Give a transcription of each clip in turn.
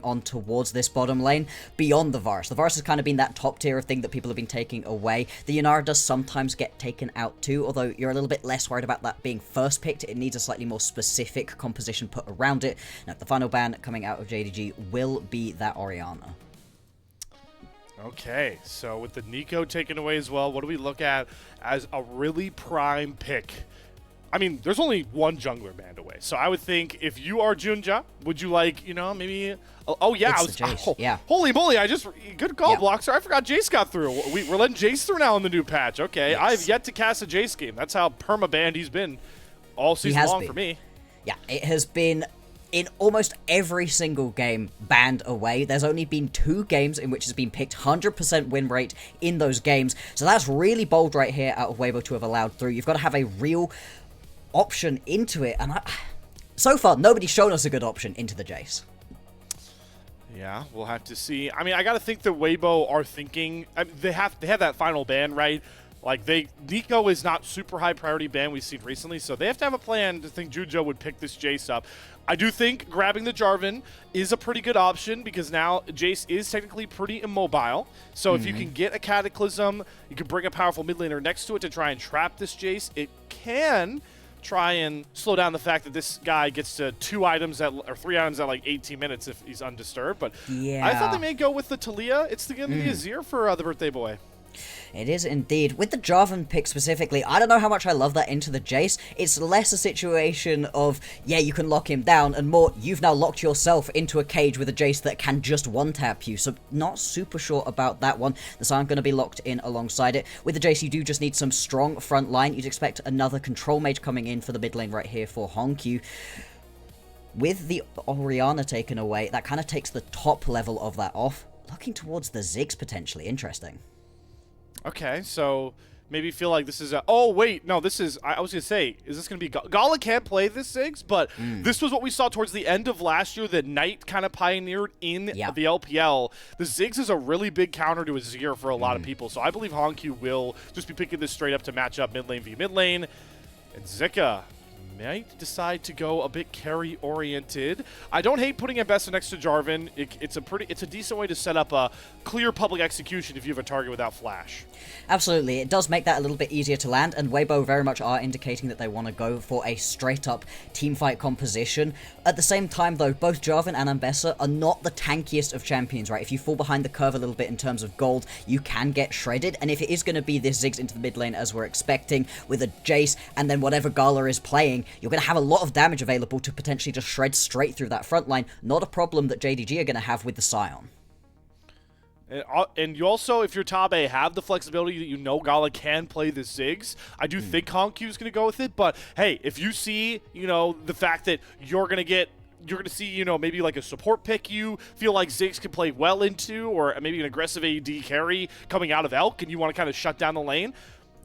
on towards this bottom lane beyond the Varus. The Varus has kind of been that top tier of thing that people have been taking away. The Yanara does sometimes get taken out too, although you're a little bit less worried about that being first picked. It needs a slightly more specific composition put around it. Now, the final ban coming out of JDG will be that Orianna. Okay, so with the Nico taken away as well, what do we look at as a really prime pick? I mean, there's only one jungler banned away, so I would think if you are JunJia, would you like, you know, maybe... Oh, yeah. Yeah. Holy moly, good call, Yeah. Bloxxer. I forgot Jace got through. We're letting Jace through now in the new patch. Okay, Yes. I have yet to cast a Jace game. That's how perma-banned he's been all season long for me. Yeah, it has been... in almost every single game banned away. There's only been 2 games in which it's been picked 100% win rate in those games. So that's really bold right here out of Weibo to have allowed through. You've got to have a real option into it. And so far, nobody's shown us a good option into the Jace. Yeah, we'll have to see. I mean, I got to think that Weibo are thinking... I mean, they have that final ban, right? Like, Nico is not super high priority ban we've seen recently, so they have to have a plan to think JunJia would pick this Jace up. I do think grabbing the Jarvan is a pretty good option because now Jace is technically pretty immobile. So if you can get a Cataclysm, you can bring a powerful mid laner next to it to try and trap this Jace. It can try and slow down the fact that this guy gets to 3 items at like 18 minutes if he's undisturbed. But yeah. I thought they may go with the Talia. It's going to be Azir for the birthday boy. It is indeed. With the Jarvan pick specifically, I don't know how much I love that into the Jace. It's less a situation of, yeah, you can lock him down, and more, you've now locked yourself into a cage with a Jace that can just one-tap you, so not super sure about that one. The Sion going to be locked in alongside it. With the Jace, you do just need some strong front line. You'd expect another control mage coming in for the mid lane right here for HongQ. With the Orianna taken away, that kind of takes the top level of that off. Looking towards the Ziggs potentially. Interesting. Okay, so maybe feel like this is a... Oh, wait, no, this is... I was going to say, is this going to be... Gala can't play this Ziggs, but this was what we saw towards the end of last year that Knight kind of pioneered in the LPL. The Ziggs is a really big counter to Azir for a lot of people, so I believe HongQ will just be picking this straight up to match up mid lane v mid lane. And Zika might decide to go a bit carry-oriented. I don't hate putting Ambessa next to Jarvan. It's a decent way to set up a clear public execution if you have a target without flash. Absolutely, it does make that a little bit easier to land, and Weibo very much are indicating that they want to go for a straight-up teamfight composition. At the same time, though, both Jarvan and Ambessa are not the tankiest of champions, right? If you fall behind the curve a little bit in terms of gold, you can get shredded, and if it is going to be this Ziggs into the mid lane as we're expecting, with a Jace, and then whatever Gala is playing, you're going to have a lot of damage available to potentially just shred straight through that front line. Not a problem that JDG are going to have with the Sion. And you also, if you're top A, have the flexibility that you know Gala can play the Ziggs. I do think HongQ is going to go with it, but hey, if you see, you know, the fact that you're going to see, you know, maybe like a support pick you feel like Ziggs can play well into, or maybe an aggressive AD carry coming out of Elk, and you want to kind of shut down the lane,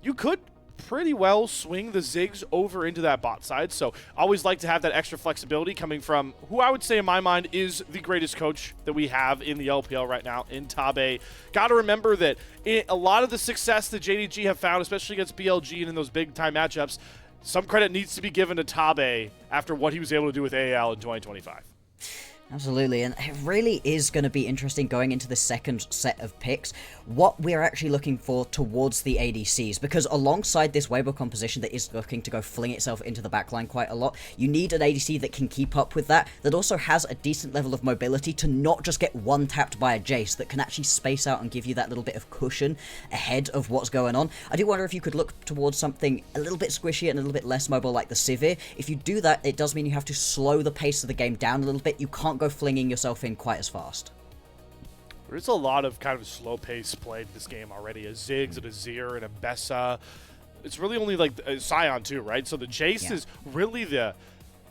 you could pretty well swing the Ziggs over into that bot side. So always like to have that extra flexibility coming from who I would say in my mind is the greatest coach that we have in the LPL right now in Tabe. Got to remember that a lot of the success that JDG have found, especially against BLG and in those big time matchups, some credit needs to be given to Tabe after what he was able to do with AL in 2025. Absolutely, and it really is going to be interesting going into the second set of picks, what we're actually looking for towards the ADCs, because alongside this Weibo composition that is looking to go fling itself into the backline quite a lot, you need an ADC that can keep up with that also has a decent level of mobility to not just get one-tapped by a Jace, that can actually space out and give you that little bit of cushion ahead of what's going on. I do wonder if you could look towards something a little bit squishy and a little bit less mobile like the Sivir. If you do that, it does mean you have to slow the pace of the game down a little bit. You can't go flinging yourself in quite as fast. There's a lot of kind of slow pace played this game already. A Ziggs, and a Azir, and a Bessa. It's really only like Sion too, right? So the Jace is really the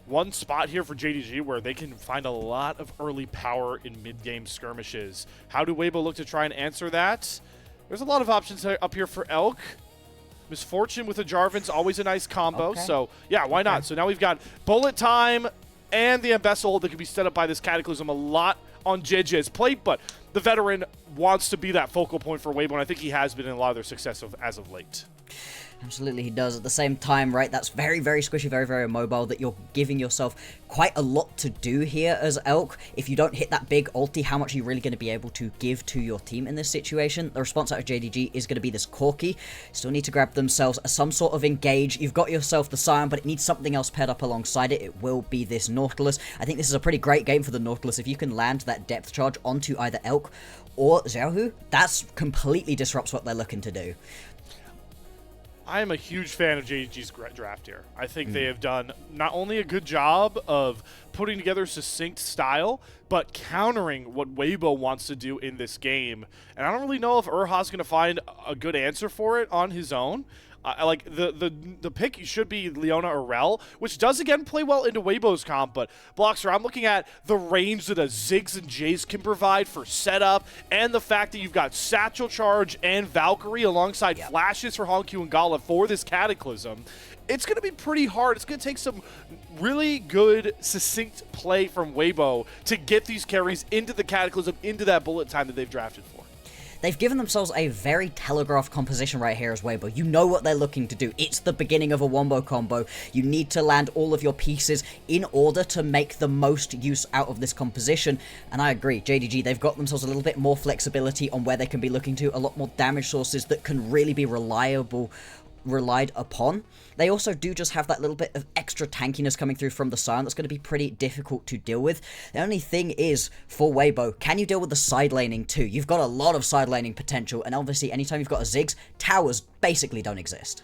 one spot here for JDG where they can find a lot of early power in mid-game skirmishes. How do Weibo look to try and answer that? There's a lot of options up here for Elk. Misfortune with the Jarvan's always a nice combo. So yeah, why not? So now we've got bullet time and the Ambessa ult that can be set up by this Cataclysm. A lot on Jiejie's plate, but the veteran wants to be that focal point for Weibo, and I think he has been in a lot of their success as of late. Absolutely, he does. At the same time, right, that's very, very squishy, very, very mobile, that you're giving yourself quite a lot to do here as Elk. If you don't hit that big ulti, how much are you really going to be able to give to your team in this situation? The response out of JDG is going to be this Corki. Still need to grab themselves some sort of engage. You've got yourself the Scion, but it needs something else paired up alongside it. It will be this Nautilus. I think this is a pretty great game for the Nautilus. If you can land that depth charge onto either Elk or Xiaohu, that's completely disrupts what they're looking to do. I am a huge fan of JDG's draft here. I think they have done not only a good job of putting together a succinct style, but countering what Weibo wants to do in this game. And I don't really know if Erha's going to find a good answer for it on his own. Like the pick should be Leona or Rel, which does again play well into Weibo's comp, but Bloxxer, I'm looking at the range that a Ziggs and Jace can provide for setup, and the fact that you've got Satchel Charge and Valkyrie alongside flashes for HongQ and Gala for this Cataclysm. It's going to be pretty hard. It's going to take some really good, succinct play from Weibo to get these carries into the Cataclysm, into that bullet time that they've drafted for. They've given themselves a very telegraphed composition right here as Weibo. You know what they're looking to do. It's the beginning of a wombo combo. You need to land all of your pieces in order to make the most use out of this composition. And I agree, JDG, they've got themselves a little bit more flexibility on where they can be looking to, a lot more damage sources that can really be relied upon. They also do just have that little bit of extra tankiness coming through from the Scion that's going to be pretty difficult to deal with. The only thing is, for Weibo, can you deal with the side laning too? You've got a lot of side laning potential, and obviously anytime you've got a Ziggs, towers basically don't exist.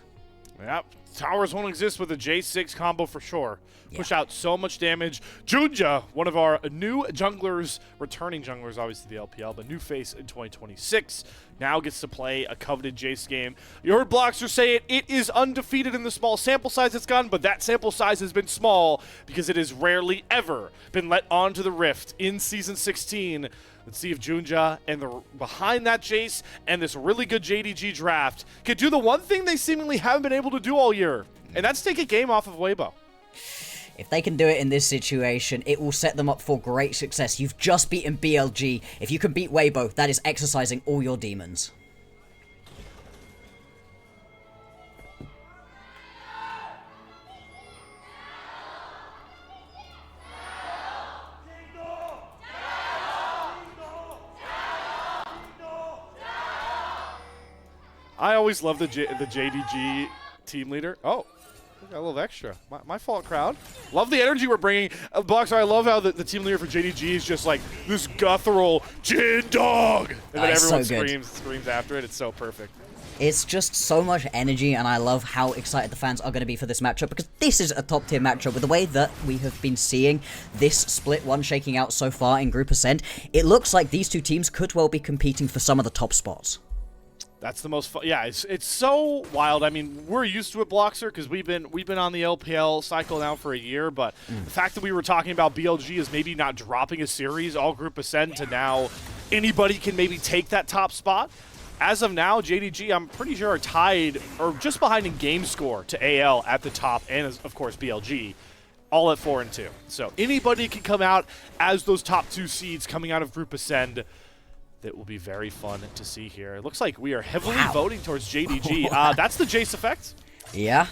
Yep, towers won't exist with a J6 combo for sure. Push out so much damage. JunJia, one of our new junglers, returning junglers, obviously the LPL, but new face in 2026, now gets to play a coveted Jace game. You heard Bloxxer say it. It is undefeated in the small sample size it's gotten, but that sample size has been small because it has rarely ever been let onto the Rift in Season 16. Let's see if JunJia and behind that Jace and this really good JDG draft can do the one thing they seemingly haven't been able to do all year, and that's take a game off of Weibo. If they can do it in this situation, it will set them up for great success. You've just beaten BLG. If you can beat Weibo, that is exercising all your demons. I always love the JDG team leader. Oh. Got a little extra. My fault, crowd. Love the energy we're bringing. Bloxxer, I love how the team leader for JDG is just like this guttural Jin Dog, and then everyone screams after it. It's so perfect. It's just so much energy, and I love how excited the fans are going to be for this matchup, because this is a top-tier matchup. With the way that we have been seeing this split one shaking out so far in Group Ascent, it looks like these two teams could well be competing for some of the top spots. That's the most fun. Yeah, it's so wild. I mean, we're used to it, Bloxxer, because we've been on the LPL cycle now for a year. But the fact that we were talking about BLG is maybe not dropping a series, all Group Ascend, to now anybody can maybe take that top spot. As of now, JDG, I'm pretty sure, are tied or just behind in game score to AL at the top, and of course BLG, all at 4-2. So anybody can come out as those top two seeds coming out of Group Ascend. That will be very fun to see here. It looks like we are heavily voting towards JDG. That's the Jace effect. Yeah.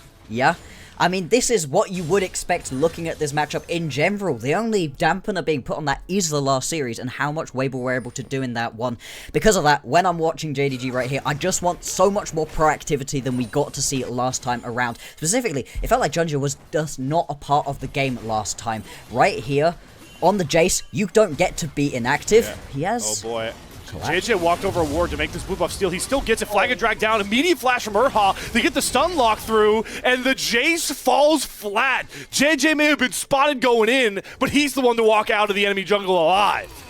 I mean, this is what you would expect looking at this matchup in general. The only dampener being put on that is the last series and how much Weibo were able to do in that one. Because of that, when I'm watching JDG right here, I just want so much more proactivity than we got to see last time around. Specifically, it felt like JunJia was just not a part of the game last time. Right here, on the Jace, you don't get to be inactive. Yeah. He has... Oh boy. Jiejie walked over a ward to make this blue buff steal. He still gets it. Flag and drag down. Immediate flash from Erha. They get the stun lock through, and the Jace falls flat. Jiejie may have been spotted going in, but he's the one to walk out of the enemy jungle alive.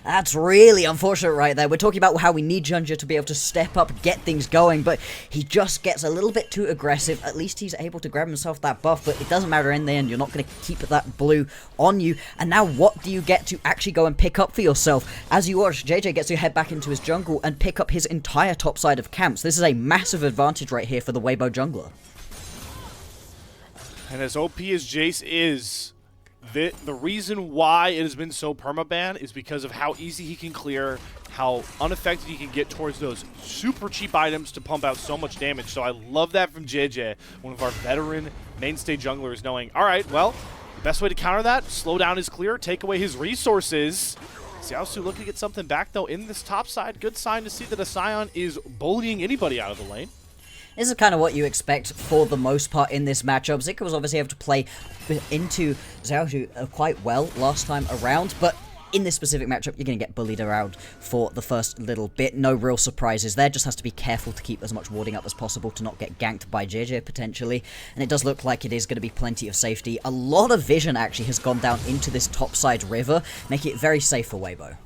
That's really unfortunate right there. We're talking about how we need JunJia to be able to step up, get things going, but he just gets a little bit too aggressive. At least he's able to grab himself that buff, but it doesn't matter in the end. You're not going to keep that blue on you. And now what do you get to actually go and pick up for yourself? As you watch, Jiejie gets to head back into his jungle and pick up his entire top side of camps. This is a massive advantage right here for the Weibo jungler. And as OP as Jace is, The reason why it has been so permaban is because of how easy he can clear, how unaffected he can get towards those super cheap items to pump out so much damage. So I love that from Jiejie, one of our veteran mainstay junglers, knowing, all right, well, the best way to counter that, slow down his clear, take away his resources. Xiaoxu looking to get something back, though, in this top side. Good sign to see that a Sion is bullying anybody out of the lane. This is kind of what you expect for the most part in this matchup. Zika was obviously able to play into Xiaohu quite well last time around, but in this specific matchup, you're going to get bullied around for the first little bit. No real surprises there. Just has to be careful to keep as much warding up as possible to not get ganked by Jiejie potentially. And it does look like it is going to be plenty of safety. A lot of vision actually has gone down into this topside river, making it very safe for Weibo.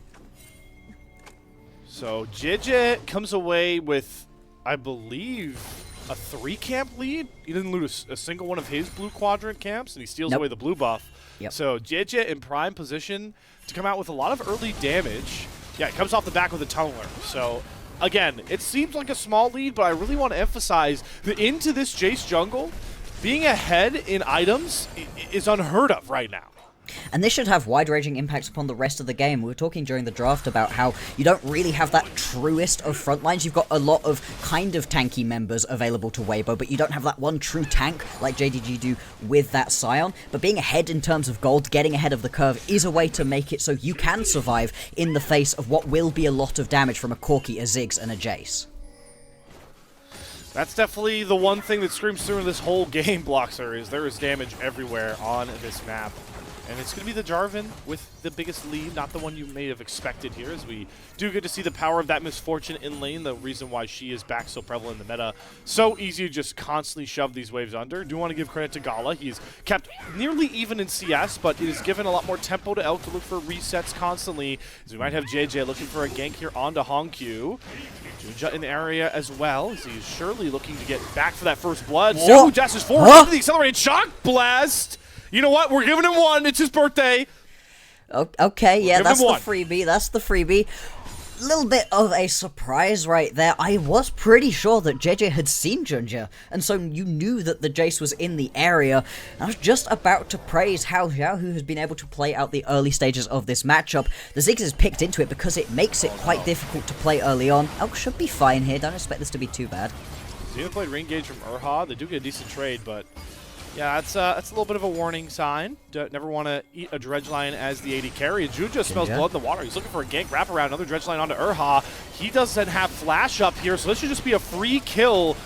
So Jiejie comes away with, I believe, a 3-camp lead. He didn't lose a single one of his blue quadrant camps, and he steals away the blue buff. Yep. So Jiejie in prime position to come out with a lot of early damage. Yeah, it comes off the back with a tunneler. So again, it seems like a small lead, but I really want to emphasize that into this Jace jungle, being ahead in items is unheard of right now. And this should have wide-ranging impacts upon the rest of the game. We were talking during the draft about how you don't really have that truest of front lines. You've got a lot of kind of tanky members available to Weibo, but you don't have that one true tank like JDG do with that Sion. But being ahead in terms of gold, getting ahead of the curve, is a way to make it so you can survive in the face of what will be a lot of damage from a Corki, a Ziggs, and a Jace. That's definitely the one thing that screams through in this whole game, Bloxxer, is there is damage everywhere on this map. And it's going to be the Jarvan with the biggest lead, not the one you may have expected here, as we do get to see the power of that misfortune in lane, the reason why she is back so prevalent in the meta. So easy to just constantly shove these waves under. Do want to give credit to Gala. He's kept nearly even in CS, but it has given a lot more tempo to Elk to look for resets constantly, as we might have Jiejie looking for a gank here onto HongQ. JunJia in the area as well, as he's surely looking to get back for that first blood. Xiaohu dashes forward into the accelerated shock blast. You know what? We're giving him one. It's his birthday. Okay, yeah, that's the freebie. That's the freebie. Little bit of a surprise right there. I was pretty sure that JJ had seen JunJia, and so you knew that the Jace was in the area. I was just about to praise how Xiaohu has been able to play out the early stages of this matchup. The Ziggs has picked into it because it makes it quite difficult to play early on. Elk should be fine here. Don't expect this to be too bad. Zika played re-engage from Erha. They do get a decent trade, but yeah, that's a little bit of a warning sign. Never want to eat a Dredge Line as the AD carry. JunJia smells blood in the water. He's looking for a gank wrap around, another Dredge Line onto Erha. He doesn't have flash up here, so this should just be a free kill.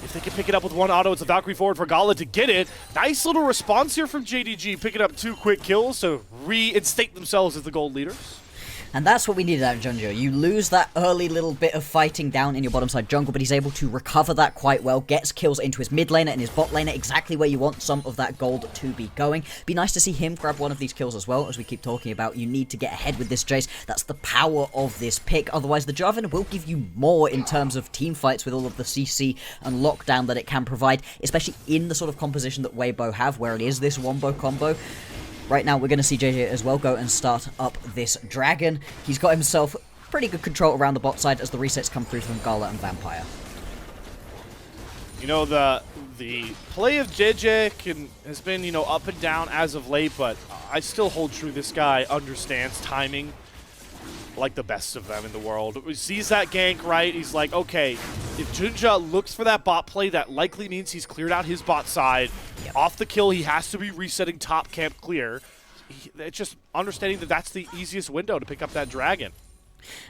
If they can pick it up with one auto, it's a Valkyrie forward for Gala to get it. Nice little response here from JDG, picking up 2 quick kills to reinstate themselves as the gold leaders. And that's what we needed out of JunJia. You lose that early little bit of fighting down in your bottom side jungle, but he's able to recover that quite well, gets kills into his mid laner and his bot laner, exactly where you want some of that gold to be going. Be nice to see him grab one of these kills as well, as we keep talking about. You need to get ahead with this Jace. That's the power of this pick. Otherwise, the Jarvan will give you more in terms of team fights with all of the CC and lockdown that it can provide, especially in the sort of composition that Weibo have, where it is this wombo combo. Right now, we're going to see Jiejie as well go and start up this dragon. He's got himself pretty good control around the bot side as the resets come through from Gala and Vampire. You know, the play of Jiejie has been, you know, up and down as of late, but I still hold true. This guy understands timing like the best of them in the world. He sees that gank, right? He's like, okay, if JunJia looks for that bot play, that likely means he's cleared out his bot side. Yep. Off the kill, he has to be resetting top camp clear. It's just understanding that that's the easiest window to pick up that dragon.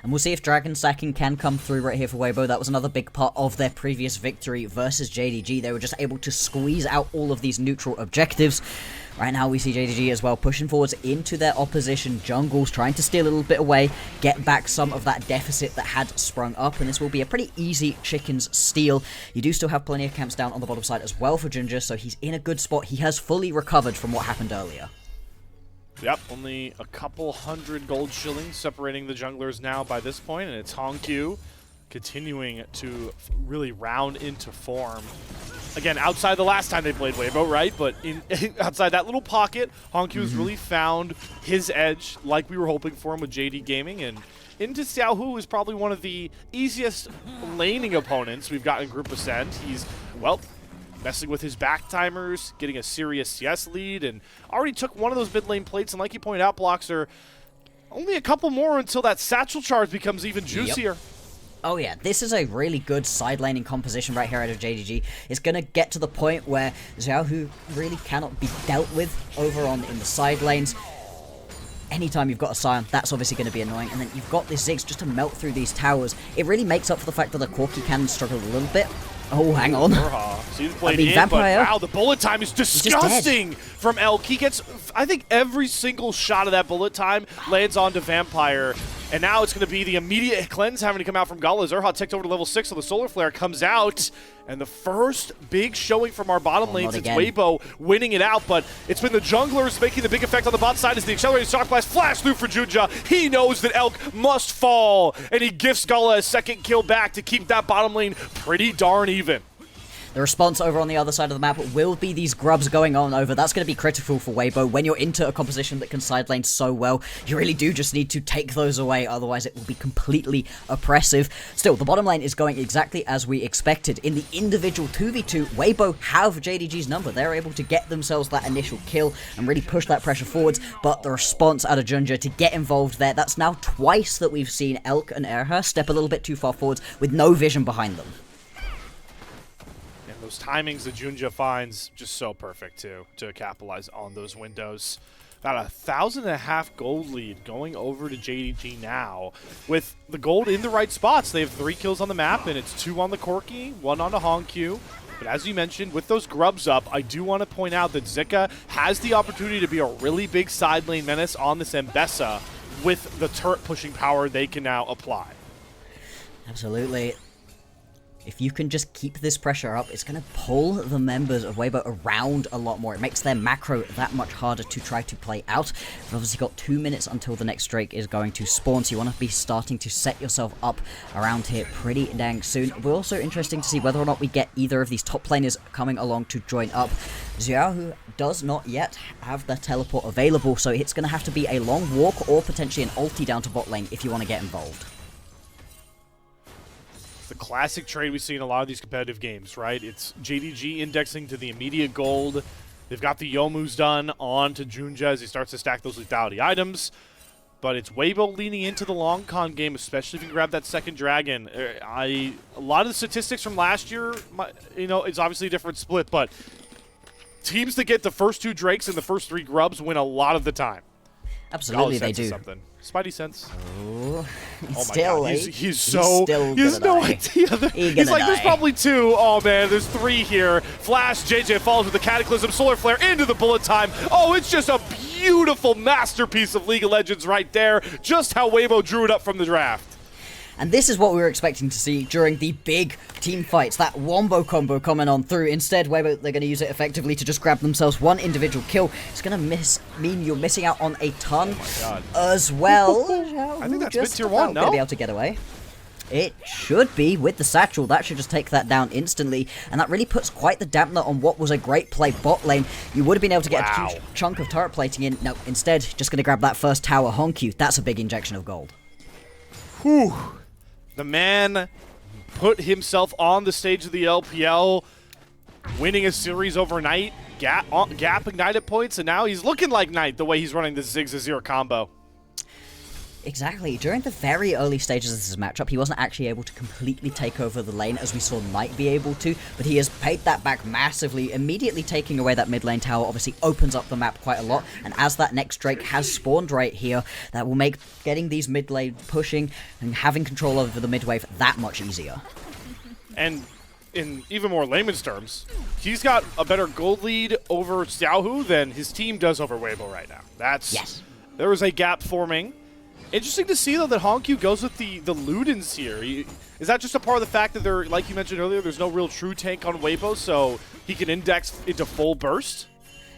And we'll see if dragon sacking can come through right here for Weibo. That was another big part of their previous victory versus JDG. They were just able to squeeze out all of these neutral objectives. Right now we see JDG as well pushing forwards into their opposition jungles, trying to steal a little bit away, get back some of that deficit that had sprung up, and this will be a pretty easy chickens steal. You do still have plenty of camps down on the bottom side as well for JunJia, so he's in a good spot. He has fully recovered from what happened earlier. Yep, only a couple hundred gold shillings separating the junglers now by this point, and it's HongQ continuing to really round into form. Again, outside the last time they played Weibo, right? But outside that little pocket, HongQ has really found his edge like we were hoping for him with JDG Gaming, and into Xiaohu is probably one of the easiest laning opponents we've got in Group Ascent. He's, well, messing with his back timers, getting a serious CS lead, and already took one of those mid lane plates. And like you pointed out, Bloxxer, only a couple more until that satchel charge becomes even juicier. Yep. Oh yeah, this is a really good side laning composition right here out of JDG. It's going to get to the point where Xiaohu really cannot be dealt with over on in the side lanes. Anytime you've got a Scion, that's obviously going to be annoying. And then you've got this Ziggs just to melt through these towers. It really makes up for the fact that the Corki can struggle a little bit. Oh, hang on. Erha. So he's played in, Vampire, but wow, the bullet time is disgusting from Elk. He gets, I think, every single shot of that bullet time lands onto Vampire. And now it's going to be the immediate cleanse having to come out from Gala. Erha ticked over to level 6, so the Solar Flare comes out. And the first big showing from our bottom lane since Weibo winning it out. But it's been the junglers making the big effect on the bot side as the accelerated shock blast flash through for JunJia. He knows that Elk must fall. And he gifts Gala a second kill back to keep that bottom lane pretty darn even. The response over on the other side of the map will be these grubs going on over. That's going to be critical for Weibo. When you're into a composition that can side lane so well, you really do just need to take those away, otherwise it will be completely oppressive. Still, the bottom lane is going exactly as we expected. In the individual 2v2, Weibo have JDG's number. They're able to get themselves that initial kill and really push that pressure forwards, but the response out of JunJia to get involved there, that's now twice that we've seen Elk and Erha step a little bit too far forwards with no vision behind them. Those timings that JunJia finds just so perfect too to capitalize on those windows. About 1,500 gold lead going over to JDG now with the gold in the right spots. They have 3 kills on the map and it's 2 on the Corki, 1 on the HongQ. But as you mentioned, with those grubs up, I do want to point out that Zika has the opportunity to be a really big side lane menace on this Mbessa with the turret pushing power they can now apply. Absolutely. If you can just keep this pressure up, it's going to pull the members of Weibo around a lot more. It makes their macro that much harder to try to play out. We've obviously got 2 minutes until the next Drake is going to spawn, so you want to be starting to set yourself up around here pretty dang soon. We're also interesting to see whether or not we get either of these top laners coming along to join up. Xiaohu does not yet have the teleport available, so it's going to have to be a long walk or potentially an ulti down to bot lane if you want to get involved. The classic trade we see in a lot of these competitive games, right? It's JDG indexing to the immediate gold. They've got the Youmu's done on to JunJia as he starts to stack those lethality items. But it's Weibo leaning into the long con game, especially if you can grab that second dragon. A lot of the statistics from last year, it's obviously a different split, but teams that get the first 2 Drakes and the first 3 grubs win a lot of the time. Absolutely, they do. Something. Spidey sense. Oh my still, God, he's no idea. He's like, there's probably 2. Oh man, there's 3 here. Flash, Jiejie falls with the Cataclysm, Solar Flare into the bullet time. Oh, it's just a beautiful masterpiece of League of Legends right there. Just how Weibo drew it up from the draft. And this is what we were expecting to see during the big team fights, that wombo combo coming on through. Instead, Weibo, they're going to use it effectively to just grab themselves one individual kill. It's going to mean you're missing out on a ton as well. I think that's mid-tier 1, no? Going to be able to get away. It should be with the satchel. That should just take that down instantly. And that really puts quite the dampener on what was a great play bot lane. You would have been able to get a huge chunk of turret plating in. No, instead, just going to grab that first tower HongQ. That's a big injection of gold. Whew. The man put himself on the stage of the LPL, winning a series overnight, gap ignited points, and now he's looking like Knight the way he's running this Ziggs Azir combo. Exactly. During the very early stages of this matchup, he wasn't actually able to completely take over the lane as we saw Knight be able to, but he has paid that back massively, immediately taking away that mid lane tower. Obviously opens up the map quite a lot, and as that next Drake has spawned right here, that will make getting these mid lane pushing and having control over the mid wave that much easier. And in even more layman's terms, he's got a better gold lead over Xiaohu than his team does over Weibo right now. Yes. There was a gap forming. Interesting to see, though, that HongQ goes with the Ludens here. Is that just a part of the fact that they're, like you mentioned earlier, there's no real true tank on Weibo, so he can index into full burst?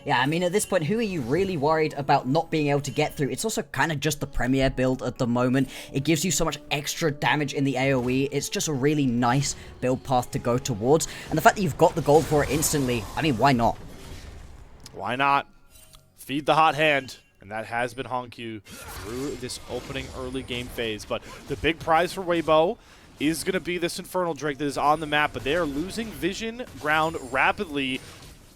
Yeah, I mean, at this point, who are you really worried about not being able to get through? It's also kind of just the Premier build at the moment. It gives you so much extra damage in the AoE. It's just a really nice build path to go towards. And the fact that you've got the gold for it instantly, I mean, why not? Why not? Feed the hot hand. And that has been HongQ through this opening early game phase. But the big prize for Weibo is going to be this Infernal Drake that is on the map, but they are losing vision ground rapidly,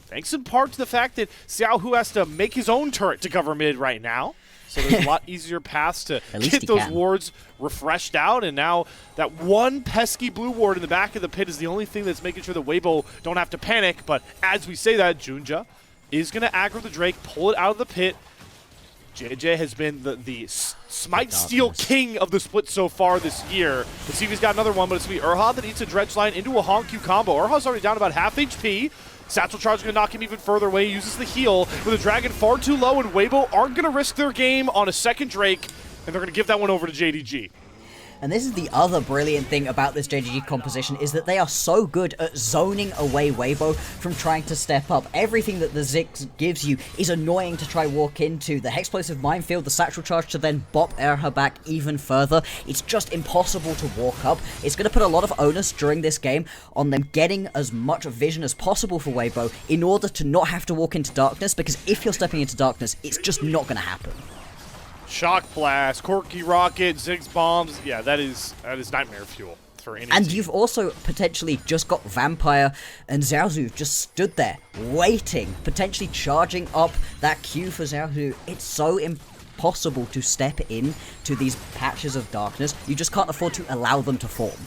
thanks in part to the fact that Xiaohu has to make his own turret to cover mid right now. So there's a lot easier paths to get those wards refreshed out, and now that one pesky blue ward in the back of the pit is the only thing that's making sure that Weibo don't have to panic. But as we say that, JunJia is going to aggro the Drake, pull it out of the pit. Jiejie has been the Smite Steel king of the split so far this year. Let's see if he's got another one, but it's going to be Erha that eats a Dredge line into a HongQ combo. Erha's already down about half HP. Satchel Charge is going to knock him even further away. He uses the heal with a Dragon far too low, and Weibo aren't going to risk their game on a second Drake, and they're going to give that one over to JDG. And this is the other brilliant thing about this JDG composition, is that they are so good at zoning away Weibo from trying to step up. Everything that the Ziggs gives you is annoying to try walk into. The Hexplosive Minefield, the Satchel Charge to then bop Erha back even further. It's just impossible to walk up. It's going to put a lot of onus during this game on them getting as much vision as possible for Weibo in order to not have to walk into darkness, because if you're stepping into darkness, it's just not going to happen. Shock Blast, Corky Rocket, Ziggs Bombs. Yeah, that is nightmare fuel for any And team. you've also potentially just got Vampire and Xiaoxu just stood there, waiting, potentially charging up that Q for Xiaoxu. It's so impossible to step in to these patches of darkness. You just can't afford to allow them to form.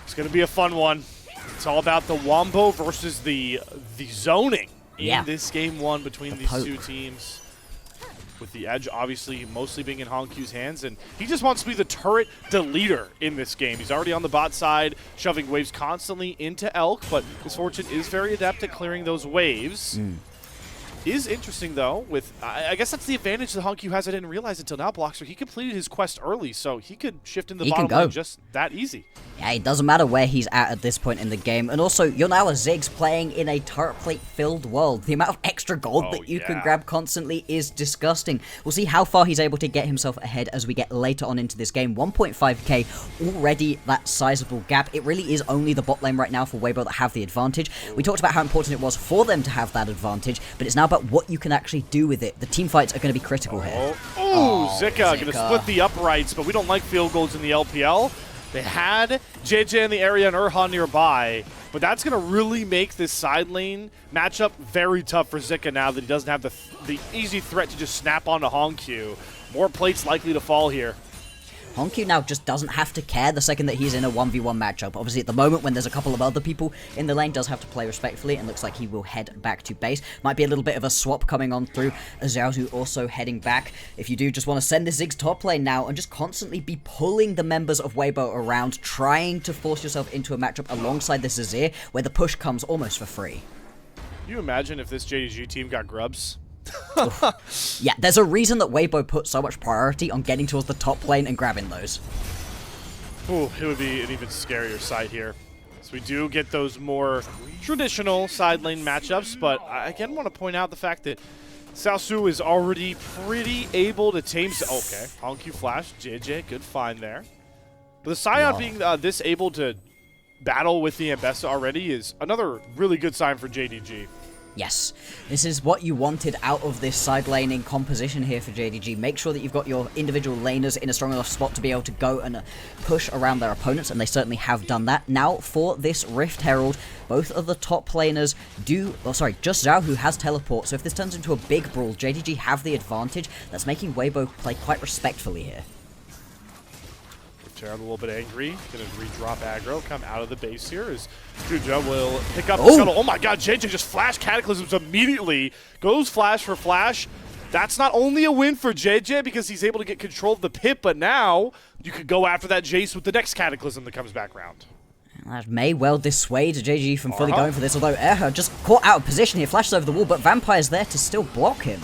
It's going to be a fun one. It's all about the Wombo versus the zoning in this game one between these two teams. With the edge obviously mostly being in HongQ's hands, and he just wants to be the turret deleter in this game. He's already on the bot side, shoving waves constantly into Elk, but his Fortune is very adept at clearing those waves. Is interesting, though, with, I guess that's the advantage that HongQ has. I didn't realize until now, Bloxxer. He completed his quest early, so he could shift in the bottom lane just that easy. Yeah, it doesn't matter where he's at this point in the game. And also, you're now a Ziggs playing in a turret plate-filled world. The amount of extra gold that you can grab constantly is disgusting. We'll see how far he's able to get himself ahead as we get later on into this game. 1.5k, already that sizable gap. It really is only the bot lane right now for Weibo that have the advantage. We talked about how important it was for them to have that advantage, but it's now about what you can actually do with it. The team fights are going to be critical here. Zika going to split the uprights, but we don't like field goals in the LPL. They had JJ in the area and Erha nearby, but that's going to really make this side lane matchup very tough for Zika now that he doesn't have the easy threat to just snap onto HongQ. More plates likely to fall here. HongQ now just doesn't have to care the second that he's in a 1v1 matchup. Obviously, at the moment, when there's a couple of other people in the lane, does have to play respectfully, and looks like he will head back to base. Might be a little bit of a swap coming on through. Xiaohu also heading back. If you do just want to send the Ziggs top lane now and just constantly be pulling the members of Weibo around, trying to force yourself into a matchup alongside the Azir, where the push comes almost for free. Can you imagine if this JDG team got grubs? Yeah, there's a reason that Weibo put so much priority on getting towards the top lane and grabbing those. Ooh, it would be an even scarier sight here. So we do get those more traditional side lane matchups, but I again want to point out the fact that Xiaoxu is already pretty able to tame... Okay, HongQ Flash, JJ, good find there. But the Scion being this able to battle with the Ambessa already is another really good sign for JDG. Yes, this is what you wanted out of this side laning composition here for JDG. Make sure that you've got your individual laners in a strong enough spot to be able to go and push around their opponents, and they certainly have done that. Now, for this Rift Herald, both of the top laners just Zhao who has teleport, so if this turns into a big brawl, JDG have the advantage. That's making Weibo play quite respectfully here. Herald a little bit angry, gonna redrop aggro, come out of the base here as JunJia will pick up the scuttle. Oh my god, JJ just flash Cataclysms immediately, goes flash for flash. That's not only a win for JJ because he's able to get control of the pit, but now you could go after that Jace with the next Cataclysm that comes back round. That may well dissuade JG from fully going for this, although Erha just caught out of position here, flashes over the wall, but Vampire's there to still block him.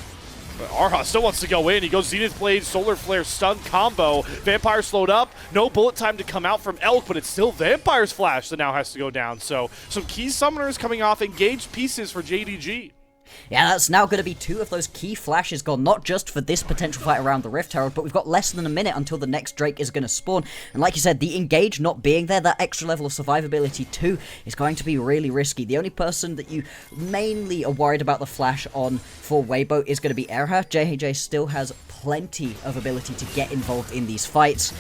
But Erha still wants to go in. He goes Zenith Blade, Solar Flare, stun combo. Vampire slowed up. No bullet time to come out from Elk, but it's still Vampire's flash that now has to go down. So some key summoners coming off engaged pieces for JDG. Yeah, that's now going to be two of those key flashes gone, not just for this potential fight around the Rift Herald, but we've got less than a minute until the next Drake is going to spawn. And like you said, the engage not being there, that extra level of survivability too, is going to be really risky. The only person that you mainly are worried about the flash on for Weibo is going to be Erha. Jiejie still has plenty of ability to get involved in these fights.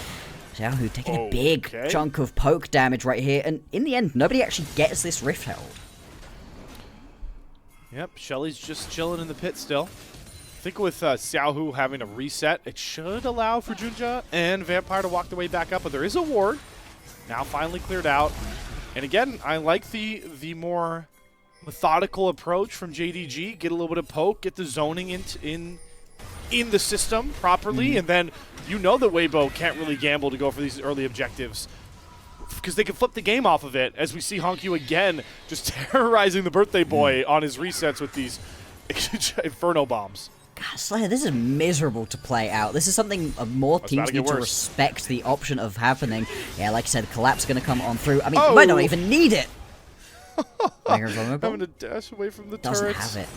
Xiaohu taking a big chunk of poke damage right here, and in the end, nobody actually gets this Rift Herald. Yep, Shelly's just chilling in the pit still. I think with Xiaohu having a reset, it should allow for JunJia and Vampire to walk their way back up, but there is a ward. Now finally cleared out. And again, I like the more methodical approach from JDG. Get a little bit of poke, get the zoning in the system properly, and then you know that Weibo can't really gamble to go for these early objectives because they can flip the game off of it, as we see HongQ again just terrorizing the birthday boy on his resets with these Inferno bombs. God, Slayer, this is miserable to play out. This is something more teams need to respect the option of happening. Yeah, like I said, Collapse going to come on through. I mean, you might not even need it. Having to dash away from the Doesn't turrets. have it.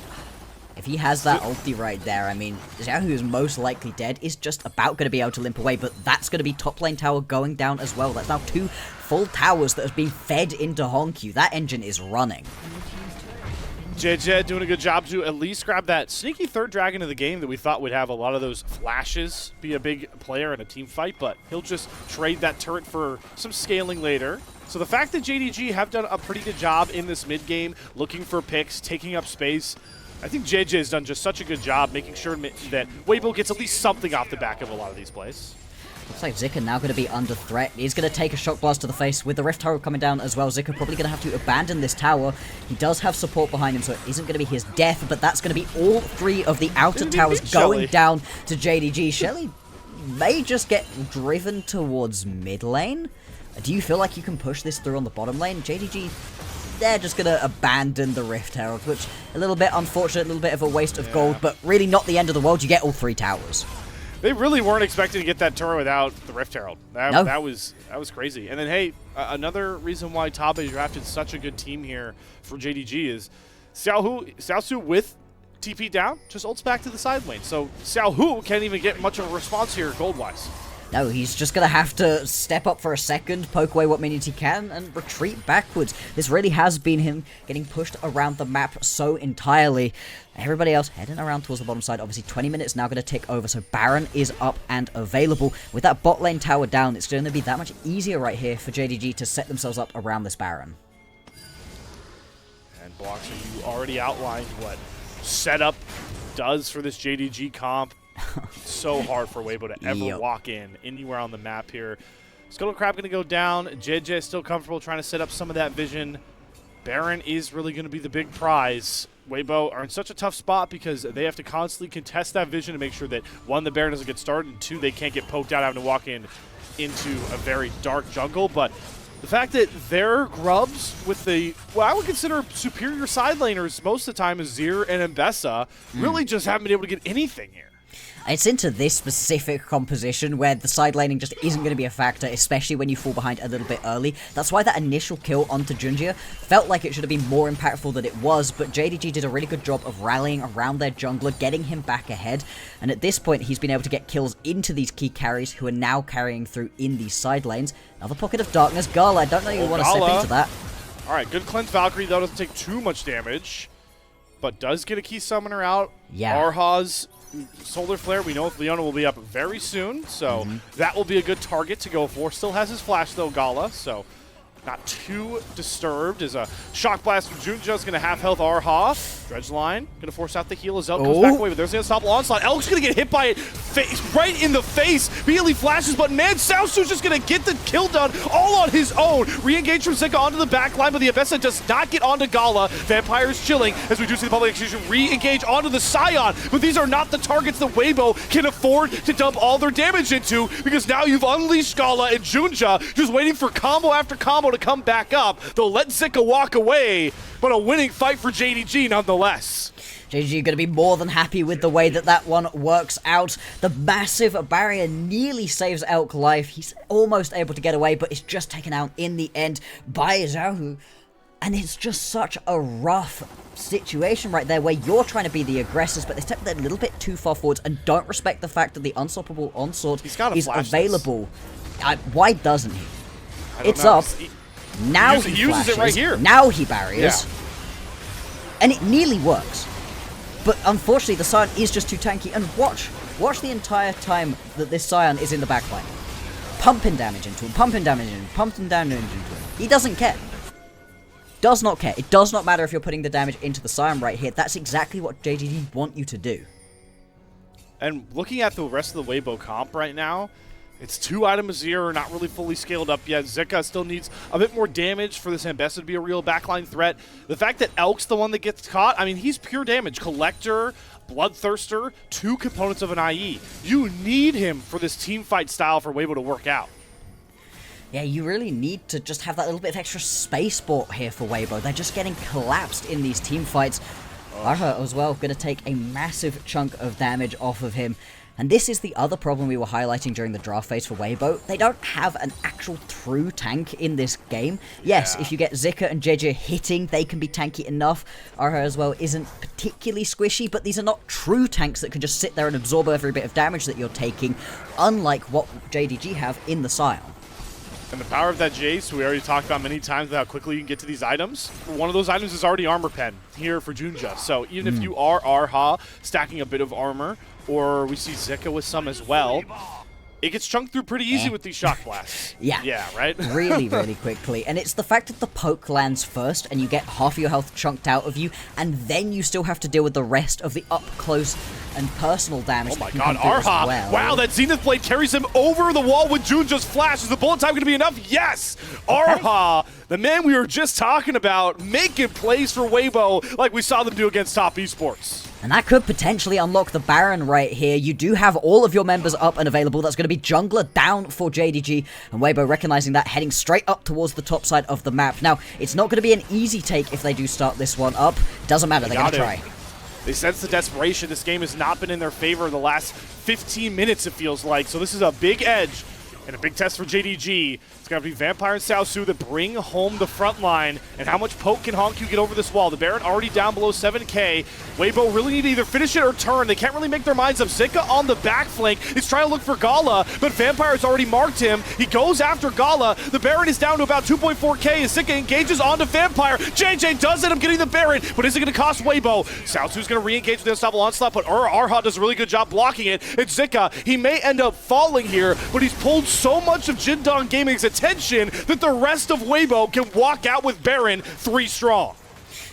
If he has that ulti right there, I mean, Xiaohu is most likely dead, is just about going to be able to limp away, but that's going to be top lane tower going down as well. That's now 2 full towers that have been fed into HongQ. That engine is running. Jiejie doing a good job to at least grab that sneaky third dragon of the game that we thought would have a lot of those flashes, be a big player in a team fight, but he'll just trade that turret for some scaling later. So the fact that JDG have done a pretty good job in this mid game, looking for picks, taking up space, I think JJ has done just such a good job making sure that Weibo gets at least something off the back of a lot of these plays. Looks like Zika now going to be under threat. He's going to take a shock blast to the face with the Rift Herald coming down as well. Zika probably going to have to abandon this tower. He does have support behind him, so it isn't going to be his death, but that's going to be all 3 of the outer towers going down to JDG. Shelly may just get driven towards mid lane. Do you feel like you can push this through on the bottom lane? JDG, they're just going to abandon the Rift Herald, which a little bit unfortunate, a little bit of a waste of gold, but really not the end of the world. You get all 3 towers. They really weren't expecting to get that turret without the Rift Herald. That was crazy. And then, hey, another reason why Tabe drafted such a good team here for JDG is Xiaoxu with TP down, just ults back to the side lane. So Xiaohu can't even get much of a response here gold-wise. No, he's just going to have to step up for a second, poke away what minions he can, and retreat backwards. This really has been him getting pushed around the map so entirely. Everybody else heading around towards the bottom side. Obviously, 20 minutes now going to tick over, so Baron is up and available. With that bot lane tower down, it's going to be that much easier right here for JDG to set themselves up around this Baron. And Bloxxer, you already outlined what setup does for this JDG comp. So hard for Weibo to ever walk in anywhere on the map here. Scuttle Crab going to go down. JJ is still comfortable trying to set up some of that vision. Baron is really going to be the big prize. Weibo are in such a tough spot because they have to constantly contest that vision to make sure that, 1, the Baron doesn't get started, and 2, they can't get poked out having to walk into a very dark jungle. But the fact that their grubs with the, what I would consider superior side laners most of the time, Azir and Mbessa, really just haven't been able to get anything here. It's into this specific composition where the side laning just isn't going to be a factor, especially when you fall behind a little bit early. That's why that initial kill onto JunJia felt like it should have been more impactful than it was, but JDG did a really good job of rallying around their jungler, getting him back ahead, and at this point he's been able to get kills into these key carries who are now carrying through in these side lanes. Another pocket of darkness. Gala, I don't know you want to step into that. Alright, good cleanse Valkyrie, though, doesn't take too much damage, but does get a key summoner out. Yeah. Erha's Solar Flare, we know Leona will be up very soon, so that will be a good target to go for. Still has his flash, though, Gala, so not too disturbed. As a Shock Blast from JunJia is going to half health Erha. Dredgeline going to force out the heal as Elk comes back away, but there's going to stop Onslaught. Elk's going to get hit by it right in the face. Immediately flashes, but man, Xiaoxu's just going to get the kill done all on his own. Re-engage from Zika onto the back line, but the Mbessa does not get onto Gala. Vampire is chilling as we do see the public execution re-engage onto the Scion, but these are not the targets that Weibo can afford to dump all their damage into, because now you've unleashed Gala and JunJia just waiting for combo after combo to come back up. They'll let Zika walk away, but a winning fight for JDG nonetheless. JDG going to be more than happy with the way that one works out. The massive barrier nearly saves Elk life. He's almost able to get away, but it's just taken out in the end by Xiaohu. And it's just such a rough situation right there where you're trying to be the aggressors, but they step a little bit too far forwards and don't respect the fact that the unstoppable onslaught is available. Why doesn't he? It's up. Now he uses it right here. Now he barriers. Yeah. And it nearly works. But unfortunately, the Scion is just too tanky. And watch the entire time that this Scion is in the backline. pumping damage into him, pumping damage into him, pumping damage into him. He doesn't care. Does not care. It does not matter if you're putting the damage into the Scion right here. That's exactly what JDG want you to do. And looking at the rest of the Weibo comp right now, it's 2 items here, not really fully scaled up yet. Zika still needs a bit more damage for this Ambessa to be a real backline threat. The fact that Elk's the one that gets caught, I mean, he's pure damage. Collector, Bloodthirster, 2 components of an IE. You need him for this team fight style for Weibo to work out. Yeah, you really need to just have that little bit of extra space bought here for Weibo. They're just getting collapsed in these team fights. Erha as well, going to take a massive chunk of damage off of him. And this is the other problem we were highlighting during the draft phase for Weibo. They don't have an actual true tank in this game. Yes, if you get Zika and Jiejie hitting, they can be tanky enough. Erha as well isn't particularly squishy, but these are not true tanks that can just sit there and absorb every bit of damage that you're taking, unlike what JDG have in the Scion. And the power of that Jace, we already talked about many times how quickly you can get to these items. One of those items is already Armor Pen here for JunJia. So even if you are Erha stacking a bit of armor, or we see Zika with some as well, it gets chunked through pretty easy with these shock blasts. Yeah, right? Really, really quickly. And it's the fact that the poke lands first and you get half your health chunked out of you, and then you still have to deal with the rest of the up close and personal damage. Oh my god, Erha! Well. Wow, that Zenith Blade carries him over the wall with JunJia's flash. Is the bullet time going to be enough? Yes! Erha, the man we were just talking about, making plays for Weibo like we saw them do against Top Esports. And that could potentially unlock the Baron right here. You do have all of your members up and available. That's going to be jungler down for JDG. And Weibo recognizing that, heading straight up towards the top side of the map. Now, it's not going to be an easy take if they do start this one up. Doesn't matter, they're going to try. They sense the desperation. This game has not been in their favor the last 15 minutes, it feels like. So this is a big edge and a big test for JDG. It's going to be Vampire and Xiaoxu that bring home the front line. And how much poke can HongQ get over this wall? The Baron already down below 7k. Weibo really need to either finish it or turn. They can't really make their minds up. Zika on the back flank is trying to look for Gala, but Vampire's already marked him. He goes after Gala. The Baron is down to about 2.4k as Zika engages onto Vampire. JJ does end up getting the Baron, but is it going to cost Weibo? Xiaoxu's going to re-engage with the unstoppable onslaught, but Erha does a really good job blocking it. It's Zika. He may end up falling here, but he's pulled so much of JDG Gaming's attention that the rest of Weibo can walk out with Baron 3 strong.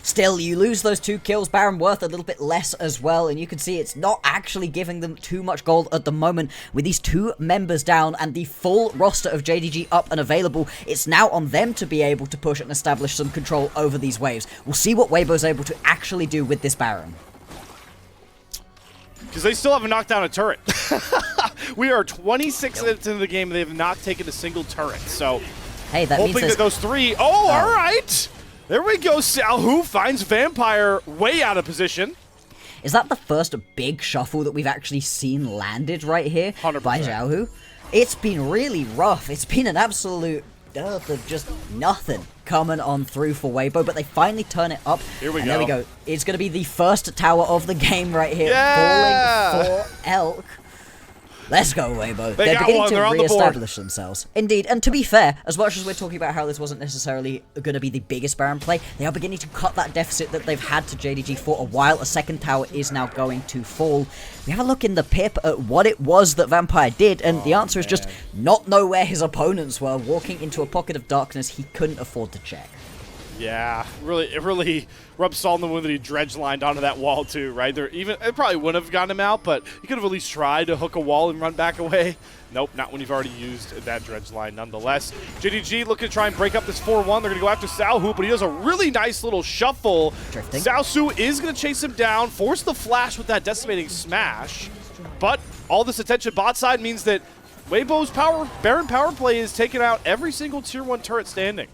Still, you lose those 2 kills, Baron worth a little bit less as well, and you can see it's not actually giving them too much gold at the moment. With these 2 members down and the full roster of JDG up and available, it's now on them to be able to push and establish some control over these waves. We'll see what Weibo's able to actually do with this Baron. Because they still haven't knocked down a turret. We are 26 minutes into the game, and they have not taken a single turret. So, hey, that hoping means that those 3... Oh, all right! There we go. Xiaohu finds Vampire way out of position. Is that the first big shuffle that we've actually seen landed right here 100%. by Xiaohu? It's been really rough. It's been an absolute dearth of just nothing coming on through for Weibo, but they finally turn it up. Here we go. There we go. It's going to be the first tower of the game right here. Yeah! Falling for Elk. Let's go, Weibo. They're beginning to on the re-establish themselves. Indeed, and to be fair, as much as we're talking about how this wasn't necessarily going to be the biggest Baron play, they are beginning to cut that deficit that they've had to JDG for a while. A second tower is now going to fall. We have a look in the pip at what it was that Vampire did, and the answer is just not know where his opponents were. Walking into a pocket of darkness he couldn't afford to check. Yeah, it really rubs salt in the wound that he dredge lined onto that wall too, right? It probably wouldn't have gotten him out, but he could have at least tried to hook a wall and run back away. Nope, not when you've already used that dredge line nonetheless. JDG looking to try and break up this 4-1. They're going to go after Xiaohu, but he does a really nice little shuffle. Drifting. Xiaoxu is going to chase him down, force the flash with that decimating smash, but all this attention bot side means that Weibo's Baron power play is taking out every single tier 1 turret standing.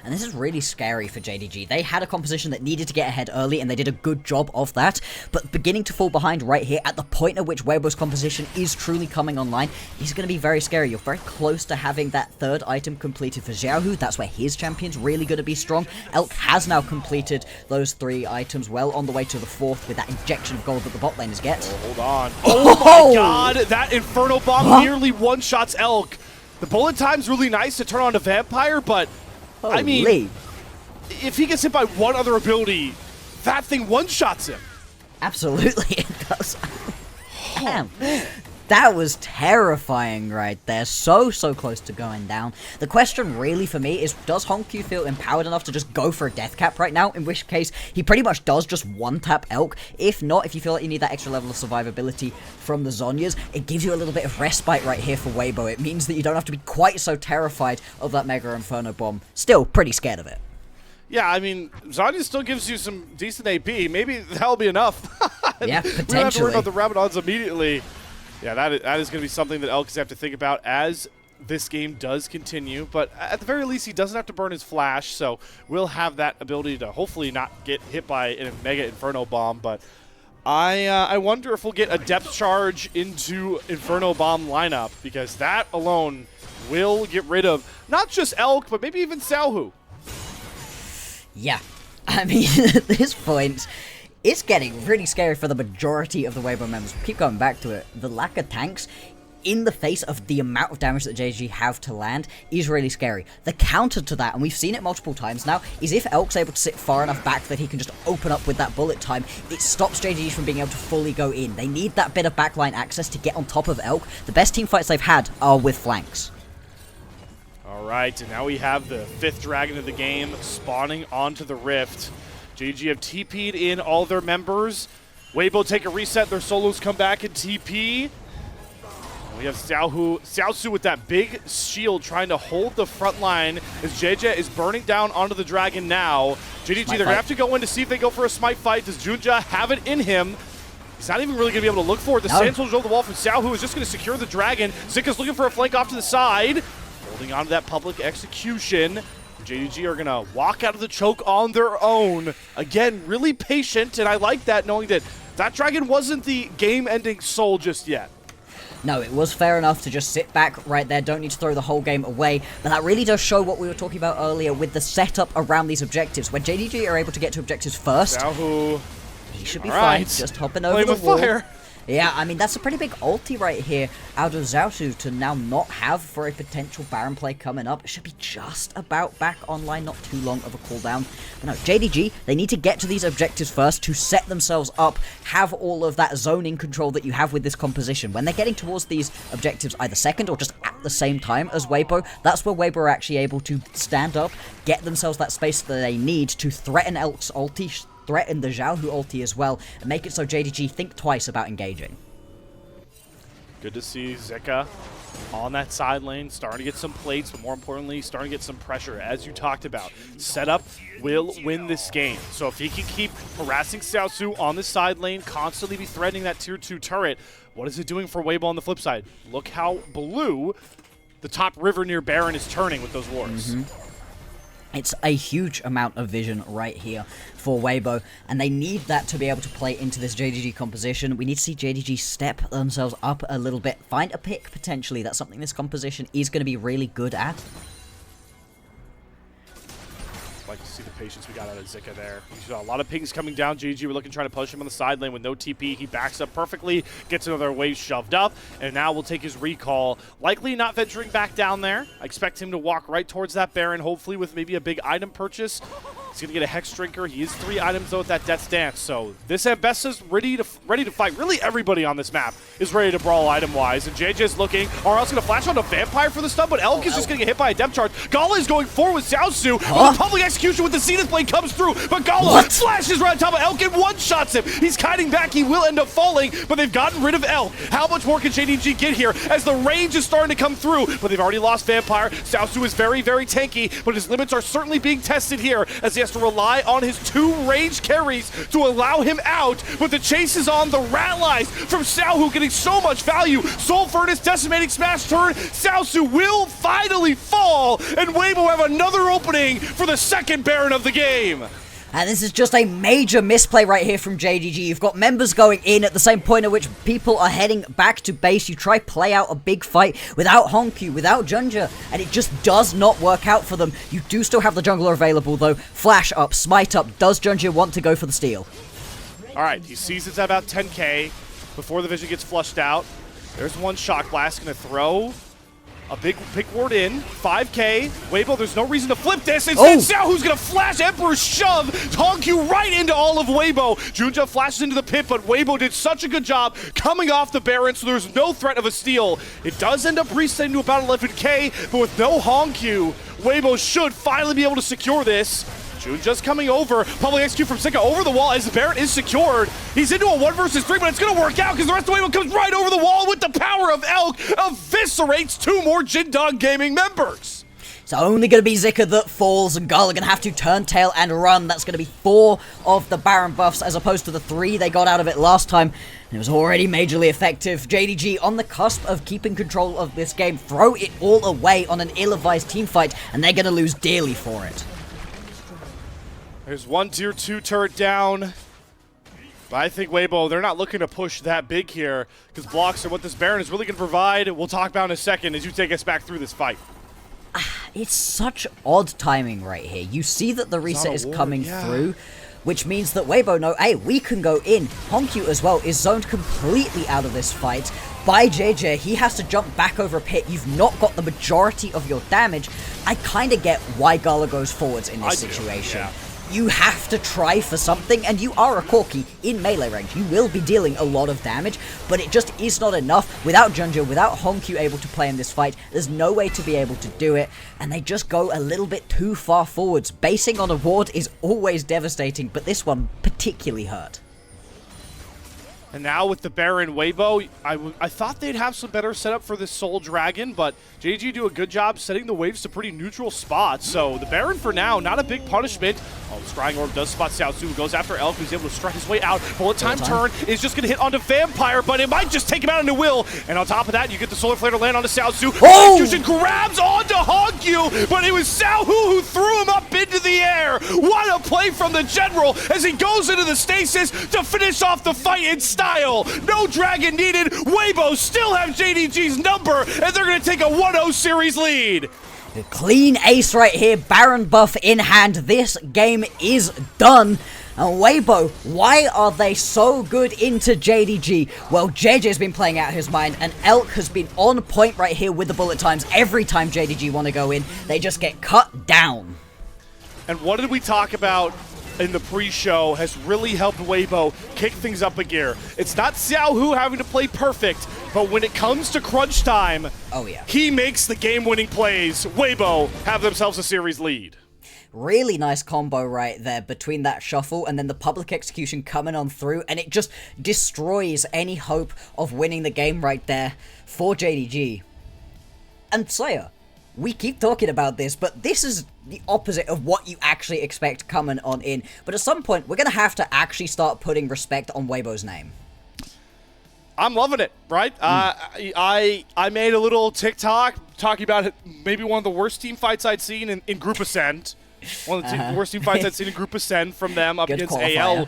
And this is really scary for JDG. They had a composition that needed to get ahead early, and they did a good job of that, but beginning to fall behind right here at the point at which Weibo's composition is truly coming online is going to be very scary. You're very close to having that 3rd item completed for Xiaohu. That's where his champion's really going to be strong. Elk has now completed those 3 items, well on the way to the 4th with that injection of gold that the bot laners get. Oh, hold on. Oh my god, that Inferno Bomb nearly one-shots Elk. The bullet time's really nice to turn on to Vampire, but Holy. I mean, if he gets hit by one other ability, that thing one-shots him. Absolutely, it does. Damn. That was terrifying right there. So close to going down. The question really for me is, does HongQ feel empowered enough to just go for a death cap right now? In which case, he pretty much does just one-tap Elk. If not, if you feel like you need that extra level of survivability from the Zhonya's, it gives you a little bit of respite right here for Weibo. It means that you don't have to be quite so terrified of that Mega Inferno Bomb. Still, pretty scared of it. Yeah, I mean, Zhonja still gives you some decent AP. Maybe that'll be enough. Yeah, potentially. We don't have to worry about the Rabadons immediately. Yeah, that is going to be something that Elk have to think about as this game does continue. But at the very least, he doesn't have to burn his flash, so we'll have that ability to hopefully not get hit by a Mega Inferno Bomb. But I wonder if we'll get a depth charge into Inferno Bomb lineup, because that alone will get rid of not just Elk, but maybe even Xiaohu. Yeah, I mean, at this point, it's getting really scary for the majority of the Weibo members. We'll keep going back to it. The lack of tanks, in the face of the amount of damage that JDG have to land, is really scary. The counter to that, and we've seen it multiple times now, is if Elk's able to sit far enough back that he can just open up with that bullet time, it stops JDG from being able to fully go in. They need that bit of backline access to get on top of Elk. The best team fights they've had are with flanks. All right, and now we have the 5th dragon of the game spawning onto the Rift. JDG have TP'd in all their members. Weibo take a reset, their solos come back and TP. We have Xiaoxu with that big shield trying to hold the front line as Jiejie is burning down onto the dragon now. JDG, they're going to have to go in to see if they go for a smite fight. Does JunJia have it in him? He's not even really going to be able to look for it. The Sand Soldier over the wall from Xiaohu is just going to secure the dragon. Zika's looking for a flank off to the side. Holding on to that public execution. JDG are going to walk out of the choke on their own. Again, really patient, and I like that, knowing that that dragon wasn't the game-ending soul just yet. No, it was fair enough to just sit back right there, don't need to throw the whole game away, but that really does show what we were talking about earlier with the setup around these objectives. When JDG are able to get to objectives first, Xiaohu, he should be fine, just hopping over the wall. Fire. Yeah, I mean, that's a pretty big ulti right here out of Xiaoxu to now not have for a potential Baron play coming up. It should be just about back online, not too long of a cooldown. But no, JDG, they need to get to these objectives first to set themselves up, have all of that zoning control that you have with this composition. When they're getting towards these objectives either second or just at the same time as Weibo, that's where Weibo are actually able to stand up, get themselves that space that they need to threaten Elk's ulti, threaten the Xiaohu ulti as well, and make it so JDG think twice about engaging. Good to see Zika on that side lane, starting to get some plates, but more importantly, starting to get some pressure, as you talked about. Setup will win this game. So if he can keep harassing Xiaoxu on the side lane, constantly be threatening that tier 2 turret, what is it doing for Weibo on the flip side? Look how blue the top river near Baron is turning with those wars. It's a huge amount of vision right here for Weibo, and they need that to be able to play into this JDG composition. We need to see JDG step themselves up a little bit, find a pick potentially. That's something this composition is going to be really good at. Like to see the patience we got out of Zika there. You saw a lot of pings coming down. JDG were looking, trying to push him on the side lane with no TP. He backs up perfectly, gets another wave shoved up, and now will take his recall. Likely not venturing back down there. I expect him to walk right towards that Baron, hopefully with maybe a big item purchase. He's going to get a Hex Drinker. He is 3 items, though, with that Death's Dance. So this Ambessa's ready to fight. Really, everybody on this map is ready to brawl item-wise. And JJ is looking. RL's going to flash on a Vampire for the stun, but Elk is just going to get hit by a depth charge. Gala is going forward with Xiaoxu. The public execution with the Zenith Blade comes through, but Gala flashes right on top of Elk and one-shots him. He's kiting back. He will end up falling, but they've gotten rid of Elk. How much more can JDG get here as the range is starting to come through? But they've already lost Vampire. Xiaoxu is very, very tanky, but his limits are certainly being tested here as he has to rely on his 2 range carries to allow him out, but the chase is on. The Rallies from Xiaohu getting so much value. Soul Furnace, Decimating Smash turn. Xiaoxu will finally fall, and Weibo have another opening for the second Baron of the game. And this is just a major misplay right here from JDG. You've got members going in at the same point at which people are heading back to base. You try play out a big fight without HongQ, without JunJia, and it just does not work out for them. You do still have the jungler available though. Flash up, smite up. Does JunJia want to go for the steal? Alright, he sees it's at about 10k before the vision gets flushed out. There's one Shock Blast going to throw A big pick ward in, 5K. Weibo, there's no reason to flip this. Instead, Xiaohu's gonna flash Emperor's Shove. HongQ right into all of Weibo. JunJia flashes into the pit, but Weibo did such a good job coming off the Baron, so there's no threat of a steal. It does end up resetting to about 11K, but with no HongQ, Weibo should finally be able to secure this. JunJia's coming over. Public execute from Zika over the wall as the Baron is secured. He's into a 1 versus 3, but it's going to work out because the rest of the Weibo comes right over the wall with the power of Elk, eviscerates 2 more JDG Gaming members. It's only going to be Zika that falls, and Gala going to have to turn tail and run. That's going to be 4 of the Baron buffs as opposed to the 3 they got out of it last time. And it was already majorly effective. JDG on the cusp of keeping control of this game. Throw it all away on an ill-advised team fight, and they're going to lose dearly for it. There's 1 tier 2 turret down. But I think Weibo, they're not looking to push that big here because Bloxxer, what this Baron is really going to provide, we'll talk about in a second as you take us back through this fight. It's such odd timing right here. You see that the reset is coming through, which means that Weibo know, hey, we can go in. HongQ as well is zoned completely out of this fight by Jiejie. He has to jump back over a pit. You've not got the majority of your damage. I kind of get why Gala goes forwards in this situation. Yeah. You have to try for something, and you are a Corki in melee range. You will be dealing a lot of damage, but it just is not enough. Without JunJia, without HongQ able to play in this fight, there's no way to be able to do it, and they just go a little bit too far forwards. Basing on a ward is always devastating, but this one particularly hurt. And now with the Baron Weibo, I thought they'd have some better setup for this Soul Dragon, but JDG do a good job setting the waves to pretty neutral spots. So the Baron for now, not a big punishment. Oh, the Scrying Orb does spot Xiaoxu, goes after Elk, who's able to strike his way out. Bullet time turn is just going to hit onto Vampire, but it might just take him out into Will. And on top of that, you get the Solar Flare to land onto Xiaoxu. Execution grabs onto HongQ, but it was Xiaohu who threw him up into the air. What a play from the General as he goes into the stasis to finish off the fight in style. No dragon needed. Weibo still have JDG's number, and they're going to take a 1-0 series lead. A clean ace right here, Baron buff in hand. This game is done. And Weibo, why are they so good into JDG? Well, JJ has been playing out his mind, and Elk has been on point right here with the bullet times. Every time JDG want to go in, they just get cut down. And what did we talk about in the pre-show has really helped Weibo kick things up a gear? It's not Xiaohu having to play perfect, but when it comes to crunch time, he makes the game-winning plays. Weibo have themselves a series lead. Really nice combo right there between that shuffle and then the public execution coming on through, and it just destroys any hope of winning the game right there for JDG. And Slayer, we keep talking about this, but this is the opposite of what you actually expect coming on in. But at some point, we're going to have to actually start putting respect on Weibo's name. I'm loving it, right? I made a little TikTok talking about it, maybe one of the worst team fights I'd seen in Group Ascend. One of the worst team fights I'd seen in Group Ascend from them up against AL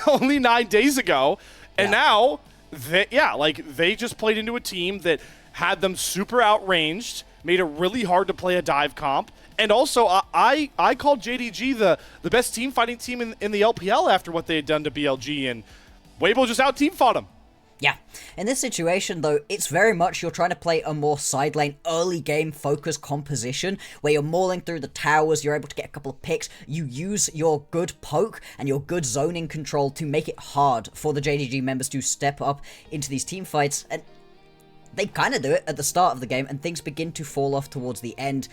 only 9 days ago. And now, they just played into a team that had them super outranged, made it really hard to play a dive comp. And also, I called JDG the best team fighting team in the LPL after what they had done to BLG, and Weibo just out-team fought them. Yeah. In this situation, though, it's very much you're trying to play a more side lane, early game focused composition where you're mauling through the towers, you're able to get a couple of picks, you use your good poke and your good zoning control to make it hard for the JDG members to step up into these team fights, and they kind of do it at the start of the game, and things begin to fall off towards the end.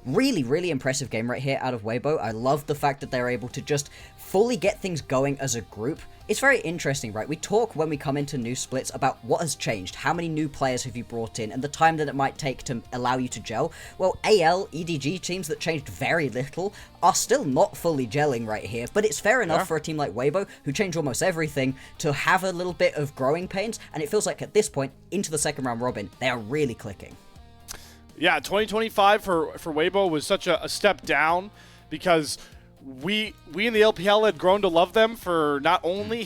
Really, really impressive game right here out of Weibo. I love the fact that they're able to just fully get things going as a group. It's very interesting, right? We talk when we come into new splits about what has changed, how many new players have you brought in, and the time that it might take to allow you to gel. Well, AL, EDG teams that changed very little are still not fully gelling right here, but it's fair enough for a team like Weibo, who changed almost everything, to have a little bit of growing pains, and it feels like at this point, into the second round robin, they are really clicking. Yeah, 2025 for Weibo was such a step down because we in the LPL had grown to love them for not really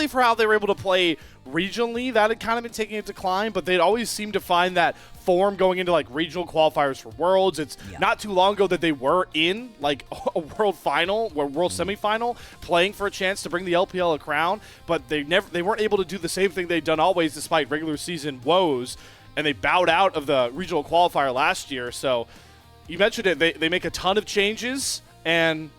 for how they were able to play regionally. That had kind of been taking a decline, but they'd always seemed to find that form going into like regional qualifiers for Worlds. It's not too long ago that they were in like a World Final or World Semifinal playing for a chance to bring the LPL a crown, but they weren't able to do the same thing they'd done always despite regular season woes. and they bowed out of the regional qualifier last year. So you mentioned it, they make a ton of changes, and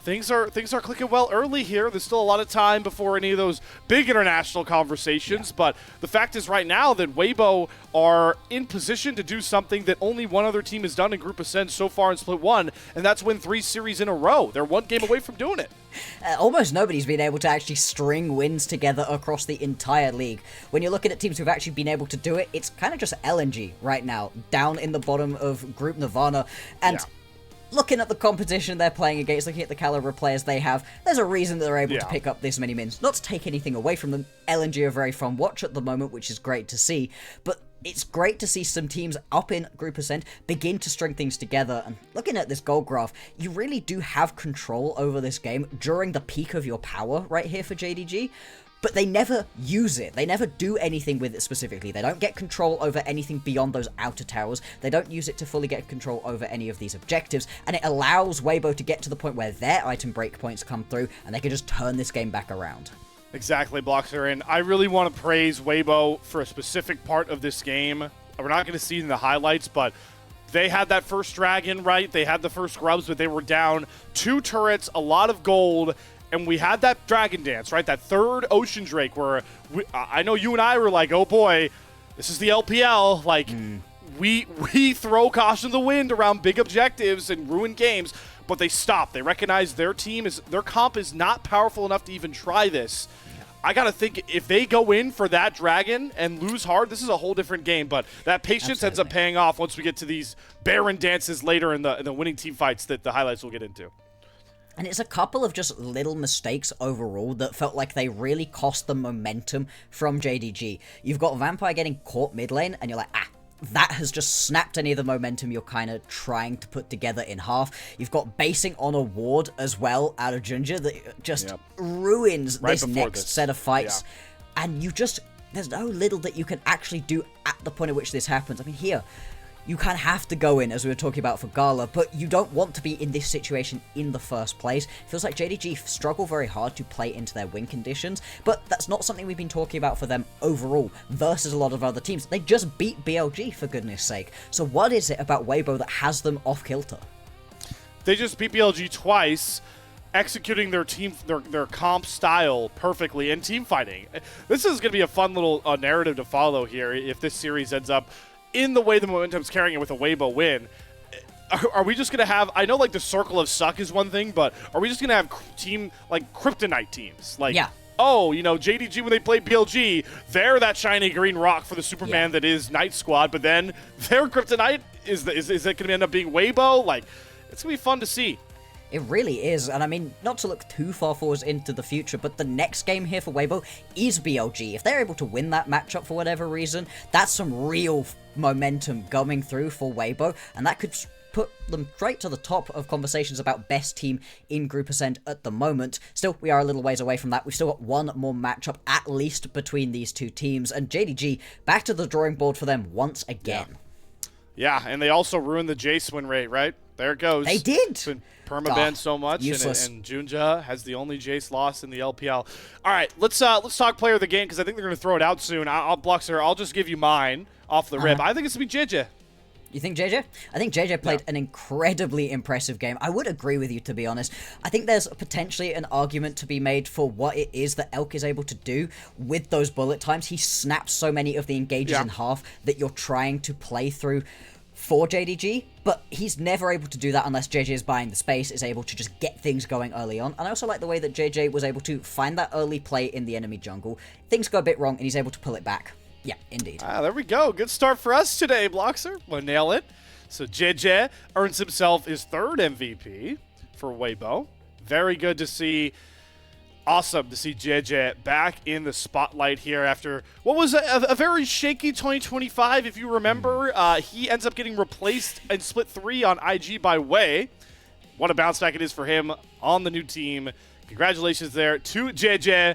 things are clicking well early here. There's still a lot of time before any of those big international conversations, but the fact is right now that Weibo are in position to do something that only one other team has done in Group Ascent so far in Split 1, and that's win 3 series in a row. They're 1 game away from doing it. Almost nobody's been able to actually string wins together across the entire league. When you're looking at teams who've actually been able to do it, it's kind of just LNG right now, down in the bottom of Group Nirvana, and looking at the competition they're playing against, looking at the caliber of players they have, there's a reason they're able to pick up this many wins. Not to take anything away from them, LNG are a very fun watch at the moment, which is great to see, but it's great to see some teams up in Group Ascent begin to string things together. And looking at this goal graph, you really do have control over this game during the peak of your power right here for JDG. But they never use it. They never do anything with it specifically. They don't get control over anything beyond those outer towers. They don't use it to fully get control over any of these objectives. And it allows Weibo to get to the point where their item breakpoints come through and they can just turn this game back around. Exactly, Bloxxer. And I really want to praise Weibo for a specific part of this game. We're not going to see it in the highlights, but they had that first dragon, right? They had the first grubs, but they were down 2 turrets, a lot of gold. And we had that dragon dance, right? That third ocean drake where I know you and I were like, oh boy, this is the LPL. Like, we throw caution to the wind around big objectives and ruin games, but they stop. They recognize their comp is not powerful enough to even try this. I got to think if they go in for that dragon and lose hard, this is a whole different game. But that patience ends up paying off once we get to these Baron dances later in the winning team fights that the highlights will get into. And it's a couple of just little mistakes overall that felt like they really cost the momentum from JDG. You've got Vampire getting caught mid lane, and you're like, that has just snapped any of the momentum you're kind of trying to put together in half. You've got basing on a ward as well out of JunJia that just ruins this next set of fights. And there's no little that you can actually do at the point at which this happens. I mean, here, you kind of have to go in, as we were talking about for Gala, but you don't want to be in this situation in the first place. It feels like JDG struggle very hard to play into their win conditions, but that's not something we've been talking about for them overall versus a lot of other teams. They just beat BLG, for goodness sake. So what is it about Weibo that has them off kilter? They just beat BLG twice, executing their comp style perfectly and team fighting. This is going to be a fun little narrative to follow here if this series ends up in the way the momentum's carrying it with a Weibo win. Are we just going to have, I know like the circle of suck is one thing, but are we just going to have team like kryptonite teams? Like, oh, you know, JDG when they play BLG, they're that shiny green rock for the Superman that is Night Squad, but then their kryptonite, is it going to end up being Weibo? Like, it's going to be fun to see. It really is, and I mean, not to look too far forwards into the future, but the next game here for Weibo is BLG. If they're able to win that matchup for whatever reason, that's some real momentum coming through for Weibo, and that could put them straight to the top of conversations about best team in Group Ascent at the moment. Still, we are a little ways away from that. We've still got one more matchup at least between these two teams, and JDG back to the drawing board for them once again. Yeah, and they also ruined the Jace win rate, right? There it goes. They did. It's been permabanned so much, and JunJia has the only Jace loss in the LPL. All right, let's talk player of the game, because I think they're going to throw it out soon. Bloxxer, I'll just give you mine off the rip. I think it's going to be Jiejie. You think JJ? I think JJ played an incredibly impressive game. I would agree with you, to be honest. I think there's potentially an argument to be made for what it is that Elk is able to do with those bullet times. He snaps so many of the engages in half that you're trying to play through for JDG, but he's never able to do that unless JJ is buying the space, is able to just get things going early on. And I also like the way that JJ was able to find that early play in the enemy jungle. Things go a bit wrong, and he's able to pull it back. Yeah, indeed. There we go. Good start for us today, Bloxxer. We'll nail it. So Jiejie earns himself his 3rd MVP for Weibo. Very good to see. Awesome to see Jiejie back in the spotlight here after what was a very shaky 2025, if you remember. He ends up getting replaced in Split 3 on IG by Wei. What a bounce back it is for him on the new team. Congratulations there to Jiejie.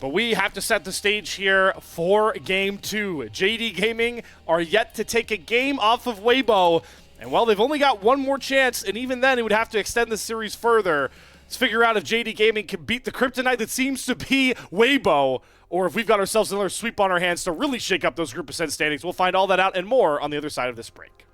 But we have to set the stage here for Game 2. JD Gaming are yet to take a game off of Weibo. And, well, they've only got one more chance, and even then it would have to extend the series further. Let's figure out if JD Gaming can beat the kryptonite that seems to be Weibo, or if we've got ourselves another sweep on our hands to really shake up those group percent standings. We'll find all that out and more on the other side of this break.